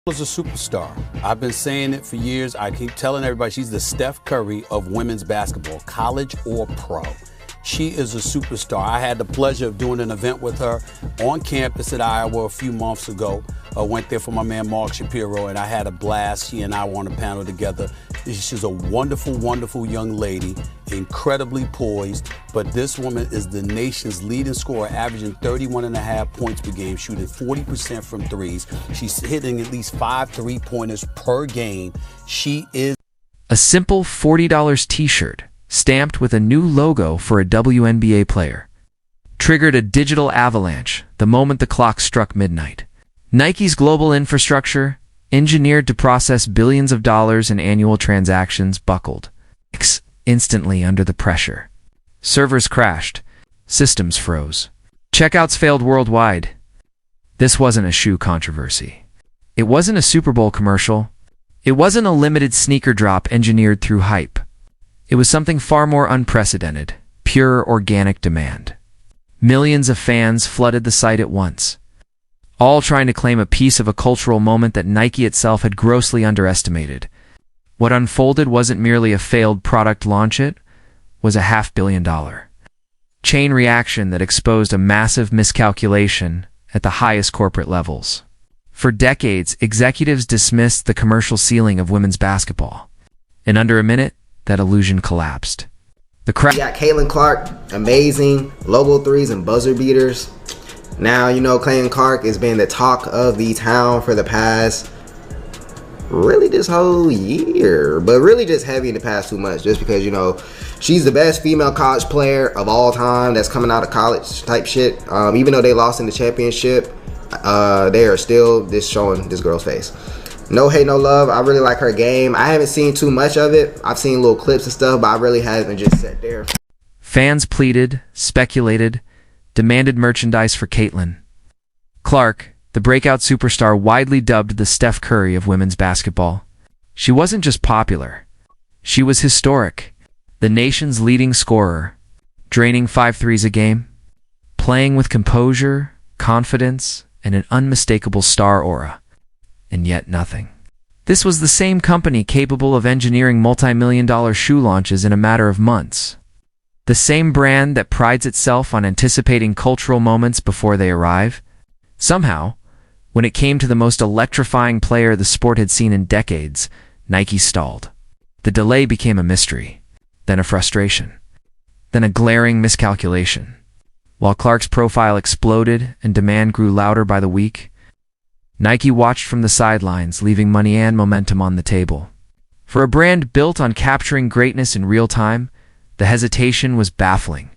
is a superstar. I've been saying it for years. I keep telling everybody she's the Steph Curry of women's basketball, college or pro. She is a superstar. I had the pleasure of doing an event with her on campus at Iowa a few months ago. I went there for my man Mark Shapiro, and I had a blast. She and I were on a panel together. She's a wonderful, wonderful young lady, incredibly poised, but this woman is the nation's leading scorer, averaging 31.5 points per game, shooting 40% from threes. She's hitting at least 5 3-pointers per game. She is a simple $40 t-shirt stamped with a new logo for a WNBA player triggered a digital avalanche the moment the clock struck midnight. Nike's global infrastructure, engineered to process billions of dollars in annual transactions, buckled instantly under the pressure. Servers crashed. Systems froze. Checkouts failed worldwide. This wasn't a shoe controversy. It wasn't a Super Bowl commercial. It wasn't a limited sneaker drop engineered through hype. It was something far more unprecedented, pure organic demand. Millions of fans flooded the site at once, all trying to claim a piece of a cultural moment that Nike itself had grossly underestimated. What unfolded wasn't merely a failed product launch, it was a $500 million chain reaction that exposed a massive miscalculation at the highest corporate levels. For decades, executives dismissed the commercial ceiling of women's basketball. In under a minute, that illusion collapsed. We got Caitlin Clark, amazing, logo threes and buzzer beaters. Now, you know, Caitlin Clark has been the talk of the town for the past, really this whole year, but really just heavy in the past 2 months, just because, you know, she's the best female college player of all time that's coming out of college type shit. Even though they lost in the championship, they are still just showing this girl's face. No hate, no love. I really like her game. I haven't seen too much of it. I've seen little clips and stuff, but I really haven't just sat there. Fans pleaded, speculated, demanded merchandise for Caitlin Clark, the breakout superstar widely dubbed the Steph Curry of women's basketball. She wasn't just popular. She was historic. The nation's leading scorer, draining 5 threes a game, playing with composure, confidence, and an unmistakable star aura. And yet nothing. This was the same company capable of engineering multi-million-dollar shoe launches in a matter of months. The same brand that prides itself on anticipating cultural moments before they arrive. Somehow, when it came to the most electrifying player the sport had seen in decades, Nike stalled. The delay became a mystery, then a frustration, then a glaring miscalculation. While Clark's profile exploded and demand grew louder by the week, Nike watched from the sidelines, leaving money and momentum on the table. For a brand built on capturing greatness in real time, the hesitation was baffling.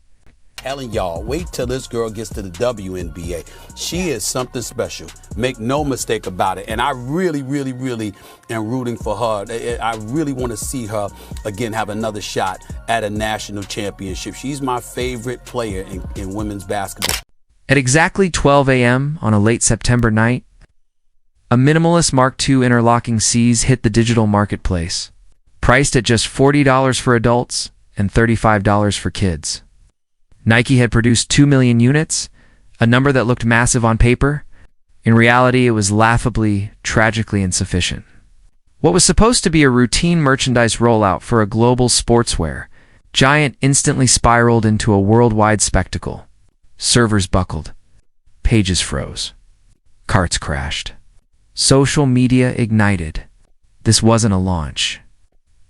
telling y'all, wait till this girl gets to the WNBA. She is something special. Make no mistake about it. And I really, really, really am rooting for her. I really want to see her, again, have another shot at a national championship. She's my favorite player in women's basketball. At exactly 12 a.m. on a late September night, a minimalist Mark II interlocking C's hit the digital marketplace, priced at just $40 for adults and $35 for kids. Nike had produced 2 million units, a number that looked massive on paper. In reality, it was laughably, tragically insufficient. What was supposed to be a routine merchandise rollout for a global sportswear giant instantly spiraled into a worldwide spectacle. Servers buckled. Pages froze. Carts crashed. Social media ignited. This wasn't a launch.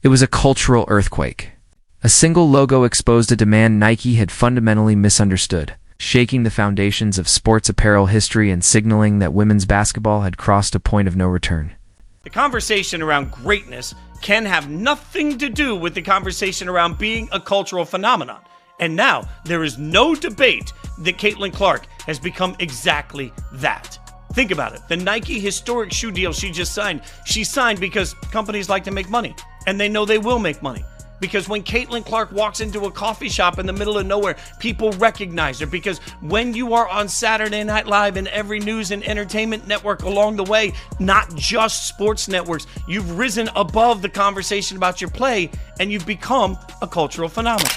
It was a cultural earthquake. A single logo exposed a demand Nike had fundamentally misunderstood, shaking the foundations of sports apparel history and signaling that women's basketball had crossed a point of no return. The conversation around greatness can have nothing to do with the conversation around being a cultural phenomenon. And now, there is no debate that Caitlin Clark has become exactly that. Think about it. The Nike historic shoe deal she just signed, she signed because companies like to make money, and they know they will make money. Because when Caitlin Clark walks into a coffee shop in the middle of nowhere, people recognize her. Because when you are on Saturday Night Live and every news and entertainment network along the way, not just sports networks, you've risen above the conversation about your play and you've become a cultural phenomenon.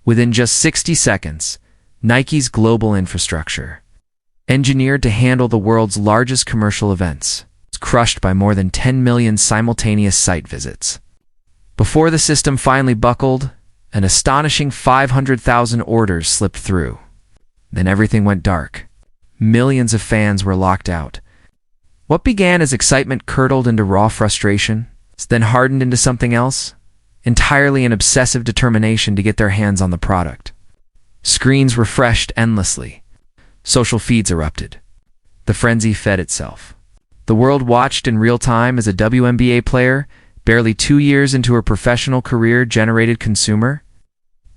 Within just 60 seconds, Nike's global infrastructure, engineered to handle the world's largest commercial events, crushed by more than 10 million simultaneous site visits. Before the system finally buckled, an astonishing 500,000 orders slipped through. Then everything went dark. Millions of fans were locked out. What began as excitement curdled into raw frustration, then hardened into something else, entirely an obsessive determination to get their hands on the product. Screens refreshed endlessly. Social feeds erupted. The frenzy fed itself. The world watched in real time as a WNBA player, barely 2 years into her professional career, generated consumer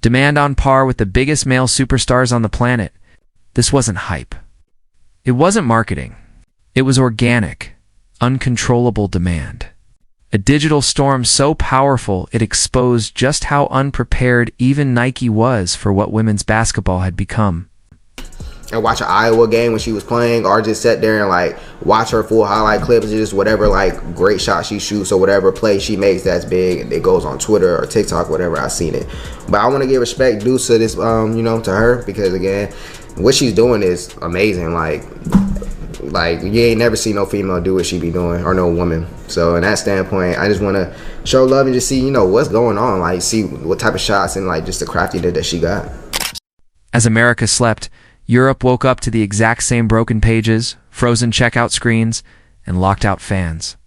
demand on par with the biggest male superstars on the planet. This wasn't hype. It wasn't marketing. It was organic, uncontrollable demand. A digital storm so powerful it exposed just how unprepared even Nike was for what women's basketball had become. And watch an Iowa game when she was playing, or just sit there and like watch her full highlight clips, just whatever like great shot she shoots or whatever play she makes that's big, and it goes on Twitter or TikTok, whatever. I've seen it. But I want to give respect due to this, to her, because again, what she's doing is amazing. Like you ain't never seen no female do what she be doing, or no woman. So in that standpoint, I just want to show love and just see, what's going on, like see what type of shots and like just the craftiness that she got. As America slept, Europe woke up to the exact same broken pages, frozen checkout screens, and locked out fans.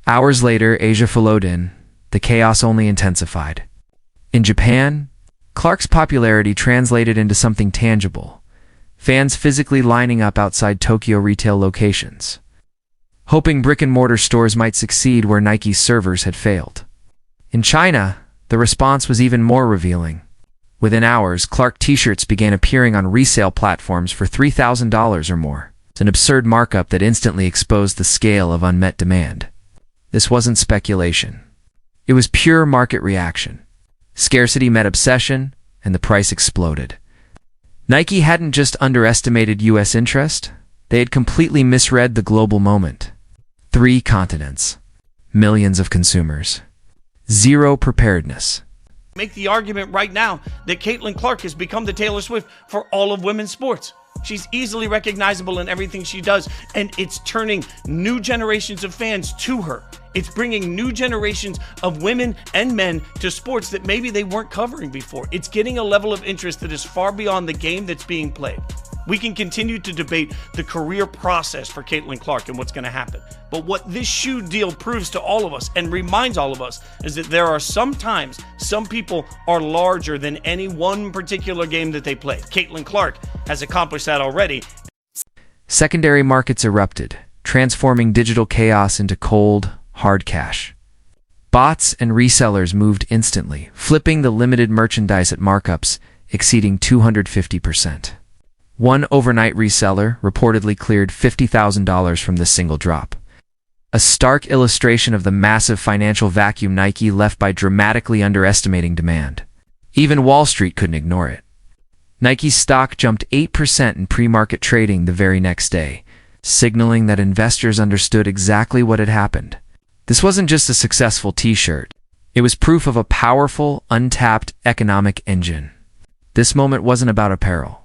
Hours later, Asia followed in. The chaos only intensified. In Japan, Clark's popularity translated into something tangible. Fans physically lining up outside Tokyo retail locations, hoping brick-and-mortar stores might succeed where Nike's servers had failed. In China, the response was even more revealing. Within hours, Clark t-shirts began appearing on resale platforms for $3,000 or more. It's an absurd markup that instantly exposed the scale of unmet demand. This wasn't speculation. It was pure market reaction. Scarcity met obsession, and the price exploded. Nike hadn't just underestimated U.S. interest, they had completely misread the global moment. 3 continents, millions of consumers, zero preparedness. Make the argument right now that Caitlin Clark has become the Taylor Swift for all of women's sports. She's easily recognizable in everything she does, and it's turning new generations of fans to her. It's bringing new generations of women and men to sports that maybe they weren't covering before. It's getting a level of interest that is far beyond the game that's being played. We can continue to debate the career process for Caitlin Clark and what's going to happen. But what this shoe deal proves to all of us and reminds all of us is that there are sometimes some people are larger than any one particular game that they play. Caitlin Clark has accomplished that already. Secondary markets erupted, transforming digital chaos into cold, hard cash. Bots and resellers moved instantly, flipping the limited merchandise at markups exceeding 250%. One overnight reseller reportedly cleared $50,000 from this single drop. A stark illustration of the massive financial vacuum Nike left by dramatically underestimating demand. Even Wall Street couldn't ignore it. Nike's stock jumped 8% in pre-market trading the very next day, signaling that investors understood exactly what had happened. This wasn't just a successful t-shirt. It was proof of a powerful, untapped economic engine. This moment wasn't about apparel.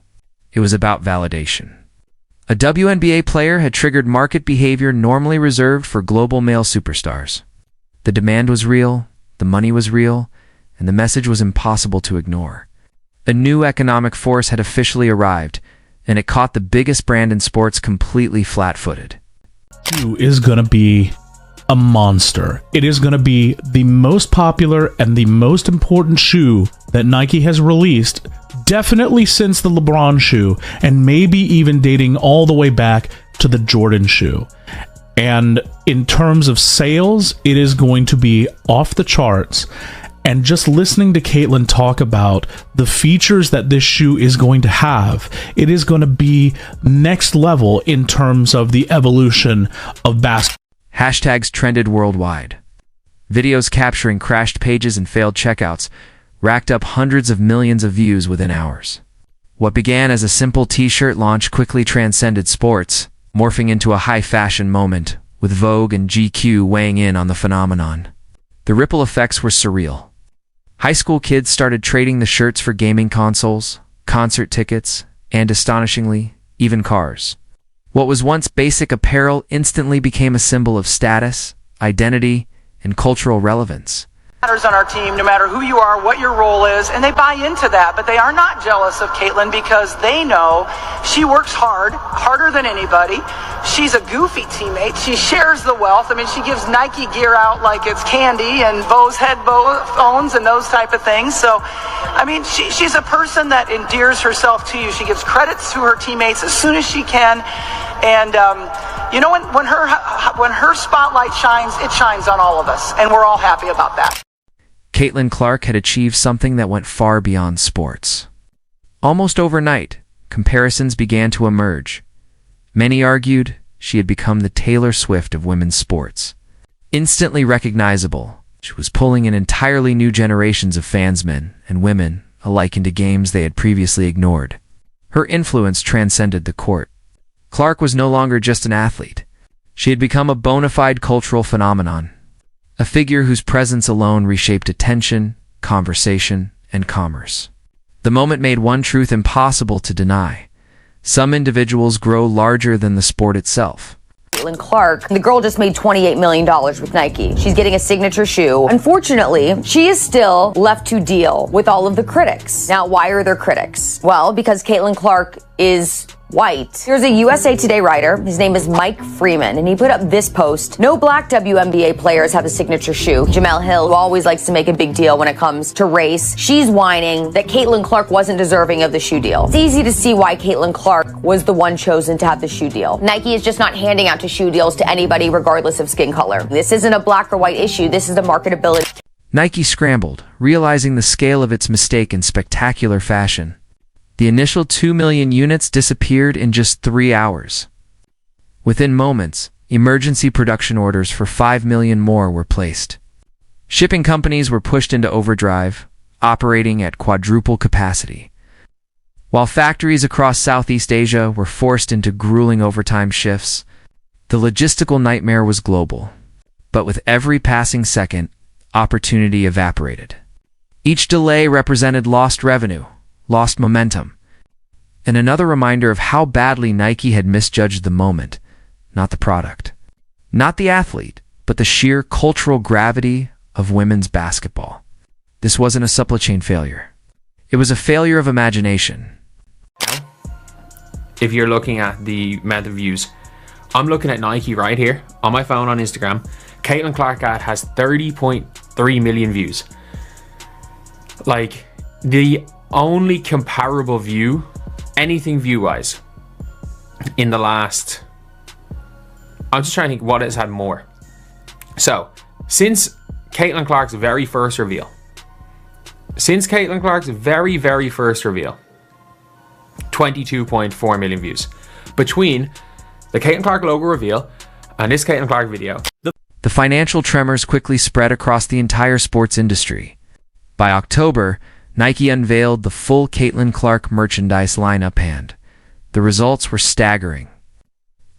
It was about validation. A WNBA player had triggered market behavior normally reserved for global male superstars. The demand was real, the money was real, and the message was impossible to ignore. A new economic force had officially arrived, and it caught the biggest brand in sports completely flat-footed. Shoe is going to be a monster. It is going to be the most popular and the most important shoe that Nike has released, definitely since the LeBron shoe, and maybe even dating all the way back to the Jordan shoe. And in terms of sales, it is going to be off the charts. And just listening to Caitlin talk about the features that this shoe is going to have, it is going to be next level in terms of the evolution of basketball. Hashtags trended worldwide. Videos capturing crashed pages and failed checkouts racked up hundreds of millions of views within hours. What began as a simple t-shirt launch quickly transcended sports, morphing into a high-fashion moment, with Vogue and GQ weighing in on the phenomenon. The ripple effects were surreal. High school kids started trading the shirts for gaming consoles, concert tickets, and astonishingly, even cars. What was once basic apparel instantly became a symbol of status, identity, and cultural relevance. Matters on our team, no matter who you are, what your role is, and they buy into that, but they are not jealous of Caitlin because they know she works hard, harder than anybody. She's a goofy teammate. She shares the wealth. I mean, she gives Nike gear out like it's candy and Bose headphones and those type of things. So, I mean, she's a person that endears herself to you. She gives credits to her teammates as soon as she can. And, you know, when her spotlight shines, it shines on all of us, and we're all happy about that. Caitlin Clark had achieved something that went far beyond sports. Almost overnight, comparisons began to emerge. Many argued she had become the Taylor Swift of women's sports. Instantly recognizable, she was pulling in entirely new generations of fansmen and women alike into games they had previously ignored. Her influence transcended the court. Clark was no longer just an athlete. She had become a bona fide cultural phenomenon, a figure whose presence alone reshaped attention, conversation, and commerce. The moment made one truth impossible to deny. Some individuals grow larger than the sport itself. Caitlin Clark, the girl just made $28 million with Nike. She's getting a signature shoe. Unfortunately, she is still left to deal with all of the critics. Now, why are there critics? Well, because Caitlin Clark is white. Here's a USA Today writer. His name is Mike Freeman, and he put up this post. No black WNBA players have a signature shoe. Jamel Hill, who always likes to make a big deal when it comes to race, she's whining that Caitlin Clark wasn't deserving of the shoe deal. It's easy to see why Caitlin Clark was the one chosen to have the shoe deal. Nike is just not handing out shoe deals to anybody regardless of skin color. This isn't a black or white issue. This is the marketability. Nike scrambled, realizing the scale of its mistake in spectacular fashion. The initial 2 million units disappeared in just 3 hours. Within moments, emergency production orders for 5 million more were placed. Shipping companies were pushed into overdrive, operating at quadruple capacity, while factories across Southeast Asia were forced into grueling overtime shifts. The logistical nightmare was global. But with every passing second, opportunity evaporated. Each delay represented lost revenue, lost momentum, and another reminder of how badly Nike had misjudged the moment, not the product. Not the athlete, but the sheer cultural gravity of women's basketball. This wasn't a supply chain failure. It was a failure of imagination. If you're looking at the amount of views, I'm looking at Nike right here on my phone on Instagram. Caitlin Clark ad has 30.3 million views. Like, the only comparable view, anything view-wise, in the last... I'm just trying to think what has had more. So, since Caitlin Clark's very first reveal, 22.4 million views. Between the Caitlin Clark logo reveal and this Caitlin Clark video. The financial tremors quickly spread across the entire sports industry. By October, Nike unveiled the full Caitlin Clark merchandise lineup, and the results were staggering.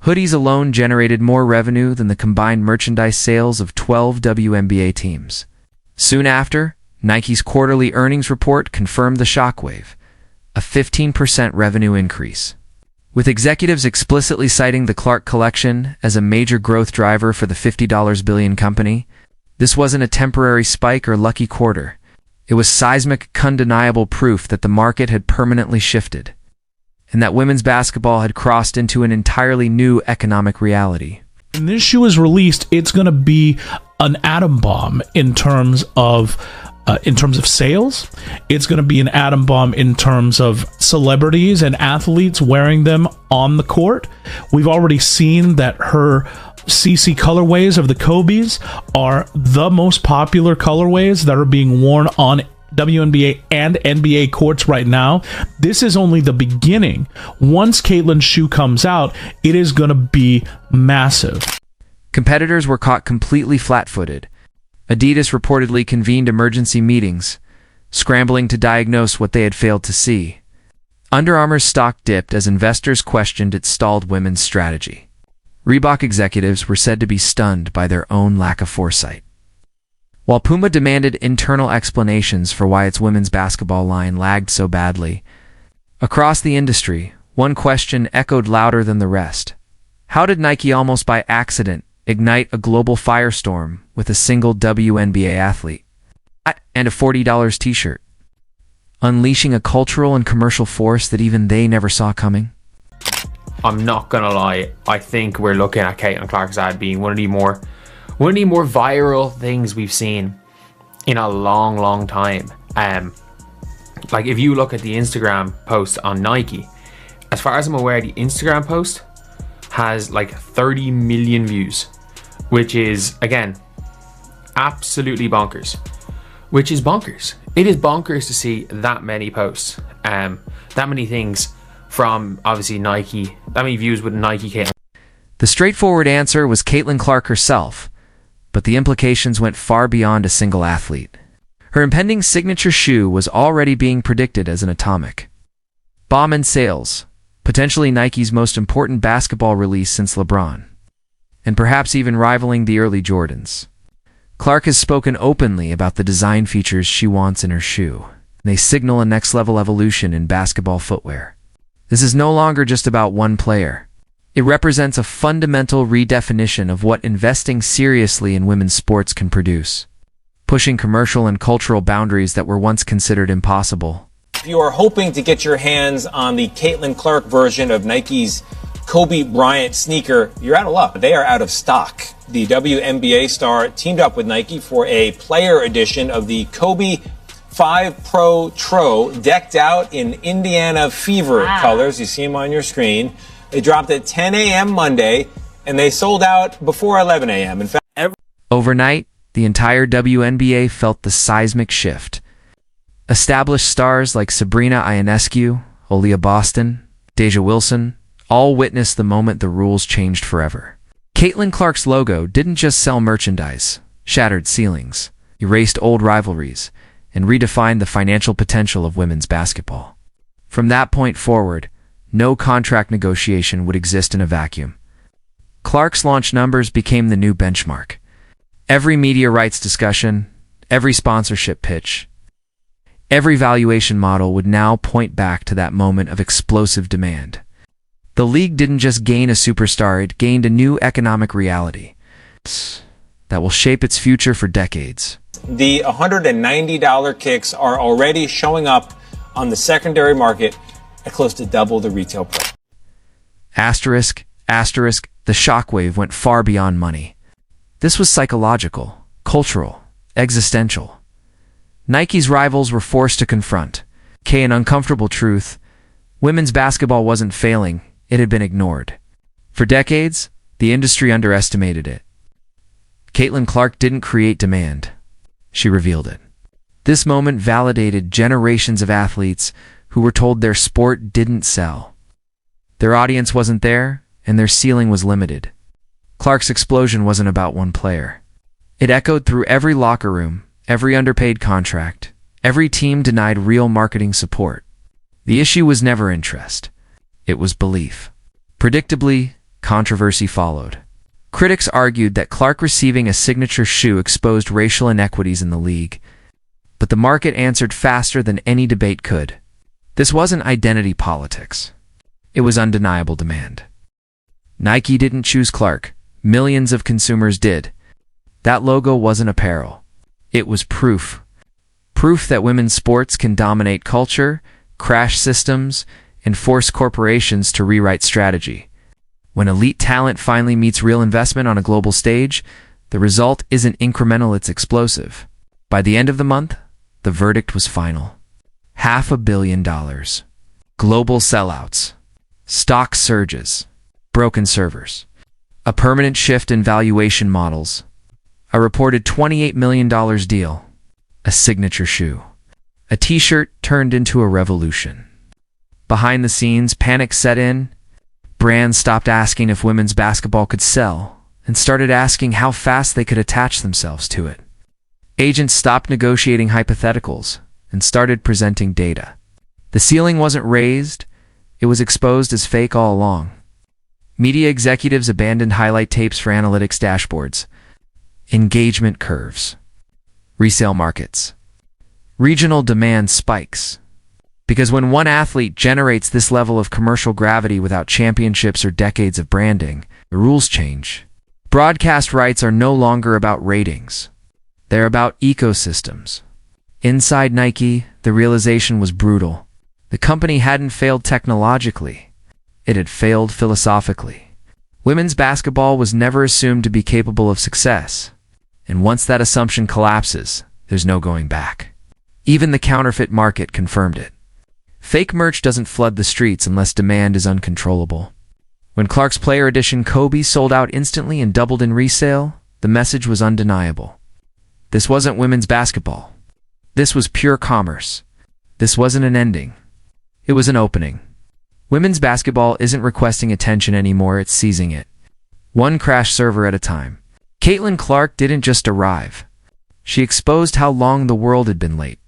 Hoodies alone generated more revenue than the combined merchandise sales of 12 WNBA teams. Soon after, Nike's quarterly earnings report confirmed the shockwave, a 15% revenue increase. With executives explicitly citing the Clark collection as a major growth driver for the $50 billion company, this wasn't a temporary spike or lucky quarter. It was seismic, undeniable proof that the market had permanently shifted, and that women's basketball had crossed into an entirely new economic reality. When this shoe is released, it's going to be an atom bomb in terms of sales. It's going to be an atom bomb in terms of celebrities and athletes wearing them on the court. We've already seen that her CC colorways of the Kobe's are the most popular colorways that are being worn on WNBA and NBA courts right now. This is only the beginning. Once Caitlin's shoe comes out, it is going to be massive. Competitors were caught completely flat-footed. Adidas reportedly convened emergency meetings, scrambling to diagnose what they had failed to see. Under Armour's stock dipped as investors questioned its stalled women's strategy. Reebok executives were said to be stunned by their own lack of foresight. While Puma demanded internal explanations for why its women's basketball line lagged so badly, across the industry, one question echoed louder than the rest. How did Nike almost by accident ignite a global firestorm with a single WNBA athlete and a $40 t-shirt, unleashing a cultural and commercial force that even they never saw coming? I'm not gonna lie, I think we're looking at Caitlin Clark's ad being one of the more viral things we've seen in a long time. Like if you look at the Instagram post on Nike, as far as I'm aware, the Instagram post has like 30 million views, which is, again, absolutely bonkers. Which is bonkers. It is bonkers to see that many posts, that many things from obviously Nike, that many views with Nike. Caitlin. The straightforward answer was Caitlin Clark herself, but the implications went far beyond a single athlete. Her impending signature shoe was already being predicted as an atomic bomb in sales, potentially Nike's most important basketball release since LeBron, and perhaps even rivaling the early Jordans. Clark has spoken openly about the design features she wants in her shoe. They signal a next-level evolution in basketball footwear. This is no longer just about one player. It represents a fundamental redefinition of what investing seriously in women's sports can produce, pushing commercial and cultural boundaries that were once considered impossible. If you are hoping to get your hands on the Caitlin Clark version of Nike's Kobe Bryant sneaker, you're out of luck. They are out of stock. The WNBA star teamed up with Nike for a player edition of the Kobe 5 Pro Tro, decked out in Indiana Fever colors. You see them on your screen. They dropped at 10 a.m. Monday, and they sold out before 11 a.m. In fact, overnight, the entire WNBA felt the seismic shift. Established stars like Sabrina Ionescu, Aaliyah Boston, Deja Wilson, all witnessed the moment the rules changed forever. Caitlin Clark's logo didn't just sell merchandise, shattered ceilings, erased old rivalries, and redefined the financial potential of women's basketball. From that point forward, no contract negotiation would exist in a vacuum. Clark's launch numbers became the new benchmark. Every media rights discussion, every sponsorship pitch, every valuation model would now point back to that moment of explosive demand. The league didn't just gain a superstar, it gained a new economic reality that will shape its future for decades. the $190 kicks are already showing up on the secondary market at close to double the retail price. Asterisk, the shockwave went far beyond money. This was psychological, cultural, existential. Nike's rivals were forced to confront an uncomfortable truth. Women's basketball wasn't failing, it had been ignored. For decades, the industry underestimated it. Caitlin Clark didn't create demand. She revealed it. This moment validated generations of athletes who were told their sport didn't sell. Their audience wasn't there, and their ceiling was limited. Clark's explosion wasn't about one player. It echoed through every locker room, every underpaid contract, every team denied real marketing support. The issue was never interest. It was belief. Predictably, controversy followed. Critics argued that Clark receiving a signature shoe exposed racial inequities in the league, but the market answered faster than any debate could. This wasn't identity politics. It was undeniable demand. Nike didn't choose Clark. Millions of consumers did. That logo wasn't apparel. It was proof. Proof that women's sports can dominate culture, crash systems, and force corporations to rewrite strategy. When elite talent finally meets real investment on a global stage, the result isn't incremental, it's explosive. By the end of the month, the verdict was final. $500 million. Global sellouts. Stock surges. Broken servers. A permanent shift in valuation models. A reported $28 million deal. A signature shoe. A t-shirt turned into a revolution. Behind the scenes, panic set in. Brands stopped asking if women's basketball could sell and started asking how fast they could attach themselves to it. Agents stopped negotiating hypotheticals and started presenting data. The ceiling wasn't raised, it was exposed as fake all along. Media executives abandoned highlight tapes for analytics dashboards. Engagement curves. Resale markets. Regional demand spikes. Because when one athlete generates this level of commercial gravity without championships or decades of branding, the rules change. Broadcast rights are no longer about ratings. They're about ecosystems. Inside Nike, the realization was brutal. The company hadn't failed technologically. It had failed philosophically. Women's basketball was never assumed to be capable of success. And once that assumption collapses, there's no going back. Even the counterfeit market confirmed it. Fake merch doesn't flood the streets unless demand is uncontrollable. When Clark's Player Edition Kobe sold out instantly and doubled in resale, the message was undeniable. This wasn't women's basketball. This was pure commerce. This wasn't an ending. It was an opening. Women's basketball isn't requesting attention anymore, it's seizing it. One crash server at a time. Caitlin Clark didn't just arrive. She exposed how long the world had been late.